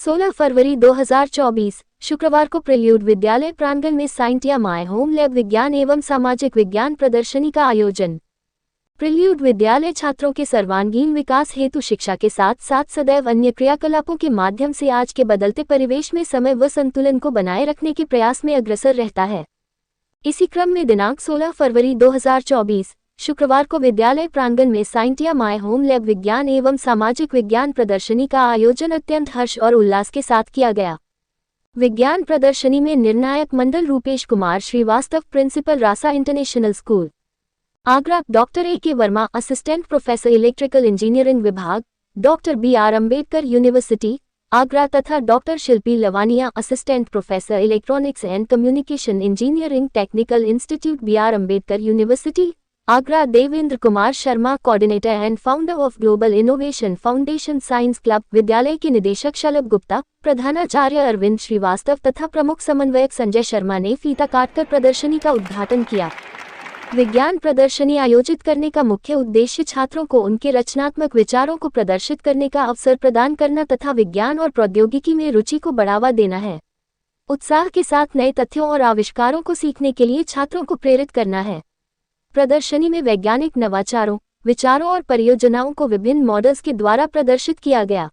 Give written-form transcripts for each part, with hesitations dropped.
16 फरवरी 2024 शुक्रवार को प्रिल्यूड विद्यालय प्रांगण में साइंटिया माय होम लैब विज्ञान एवं सामाजिक विज्ञान प्रदर्शनी का आयोजन। प्रिल्यूड विद्यालय छात्रों के सर्वांगीण विकास हेतु शिक्षा के साथ साथ सदैव अन्य क्रियाकलापों के माध्यम से आज के बदलते परिवेश में समय व संतुलन को बनाए रखने के प्रयास में अग्रसर रहता है। इसी क्रम में दिनांक 16 फरवरी 2024 शुक्रवार को विद्यालय प्रांगण में साइंटिया माय होम लैब विज्ञान एवं सामाजिक विज्ञान प्रदर्शनी का आयोजन अत्यंत हर्ष और उल्लास के साथ किया गया। विज्ञान प्रदर्शनी में निर्णायक मंडल Rupesh Kumar Srivastava principal Rasa international school Agra, doctor A.K. Verma assistant professor electrical engineering विभाग, doctor B.R. Ambedkar university Agra तथा doctor Shilpi Lavania assistant professor electronics and communication engineering technical institute B.R. Ambedkar university Agra, Devendra Kumar Sharma coordinator and founder of global innovation foundation science club, विद्यालय के निदेशक शलभ गुप्ता, प्रधानाचार्य अरविंद श्रीवास्तव तथा प्रमुख समन्वयक संजय शर्मा ने फीता काटकर प्रदर्शनी का उद्घाटन किया। विज्ञान प्रदर्शनी आयोजित करने का मुख्य उद्देश्य छात्रों को उनके रचनात्मक विचारों को प्रदर्शित करने का अवसर प्रदान करना तथा विज्ञान और प्रौद्योगिकी में रुचि को बढ़ावा देना है। उत्साह के साथ नए तथ्यों और आविष्कारों को सीखने के लिए छात्रों को प्रेरित करना है। प्रदर्शनी में वैज्ञानिक नवाचारों, विचारों और परियोजनाओं को विभिन्न मॉडल्स के द्वारा प्रदर्शित किया गया।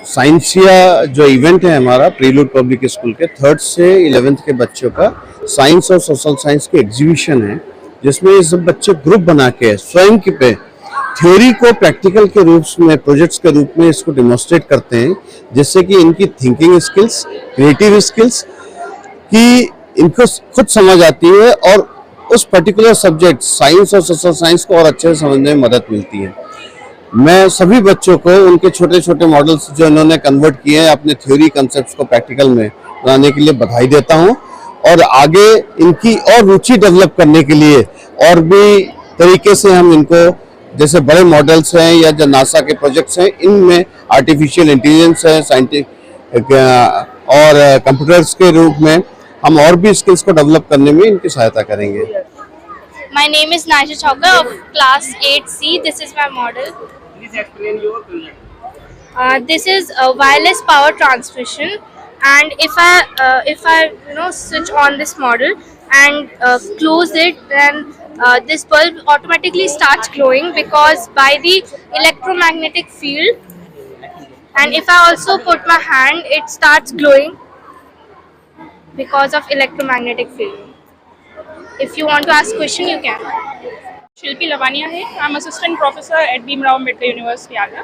साइंसिया जो इवेंट है हमारा प्रीलूड पब्लिक स्कूल के 3rd से 11th के बच्चों का साइंस और सोशल साइंस के एग्जीबिशन है, जिसमें ये सब बच्चे ग्रुप बना के स्वयं की पे थ्योरी को प्रैक्टिकल के रूप में प्रोजेक्ट्स के रूप में इसको डेमोन्स्ट्रेट करते हैं, जिससे कि इनकी थिंकिंग स्किल्स, क्रिएटिव स्किल्स की इनको खुद समझ आती है और उस पर्टिकुलर सब्जेक्ट साइंस और सोशल साइंस को और अच्छे से समझने में मदद मिलती है। मैं सभी बच्चों को उनके छोटे छोटे मॉडल्स जो इन्होंने कन्वर्ट किए हैं अपने थ्योरी कॉन्सेप्ट्स को प्रैक्टिकल में बनाने के लिए बधाई देता हूं और आगे इनकी और रुचि डेवलप करने के लिए और भी तरीके से हम इनको जैसे बड़े मॉडल्स हैं या जो नासा के प्रोजेक्ट्स हैं, इनमें आर्टिफिशियल इंटेलिजेंस है, साइंटिफिक और कंप्यूटर्स के रूप में हम और भी स्किल्स को डेवलप करने में इनकी सहायता करेंगे। My name is Naisha Chowka of class 8C. This is my model. Please explain your project. This is a wireless power transmission, and if I switch on this model and close it, then this bulb automatically starts glowing because by the electromagnetic field. And if I also put my hand, it starts glowing because of electromagnetic field. If you want to ask question, you can. शिल्पी लवानिया है, I am assistant professor at Bhimrao Ambedkar university Agra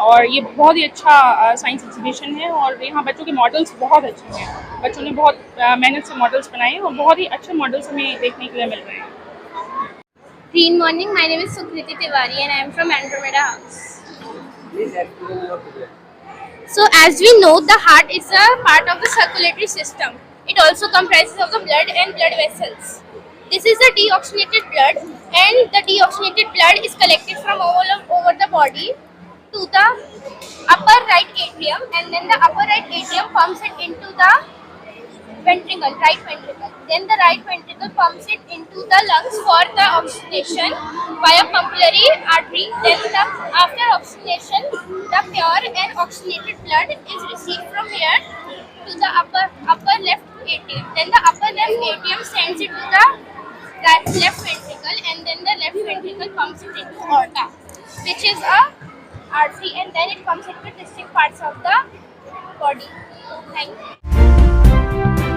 और ये बहुत ही अच्छा science exhibition है और यहाँ बच्चों के मॉडल्स बहुत अच्छे हैं। बच्चों ने बहुत मेहनत से मॉडल्स बनाए हैं और बहुत ही अच्छे मॉडल्स हमें देखने के लिए मिल रहे हैं। Green morning, my name is Sukriti Tiwari and I am from Andromeda House. Please explain your project. So as we know, the heart is a part of the circulatory system. It also comprises of the blood and blood vessels. This is the deoxygenated blood, and the deoxygenated blood is collected from all over the body to the upper right atrium, and then the upper right atrium pumps it into the ventricle, right ventricle. Then the right ventricle pumps it into the lungs for the oxygenation via pulmonary artery. Then after oxygenation, the pure and oxygenated blood is received from here to the upper left atrium. Then the upper left atrium sends it to the left ventricle, and then the left ventricle pumps it into aorta, which is a artery, and then it pumps into distinct parts of the body. Thank you.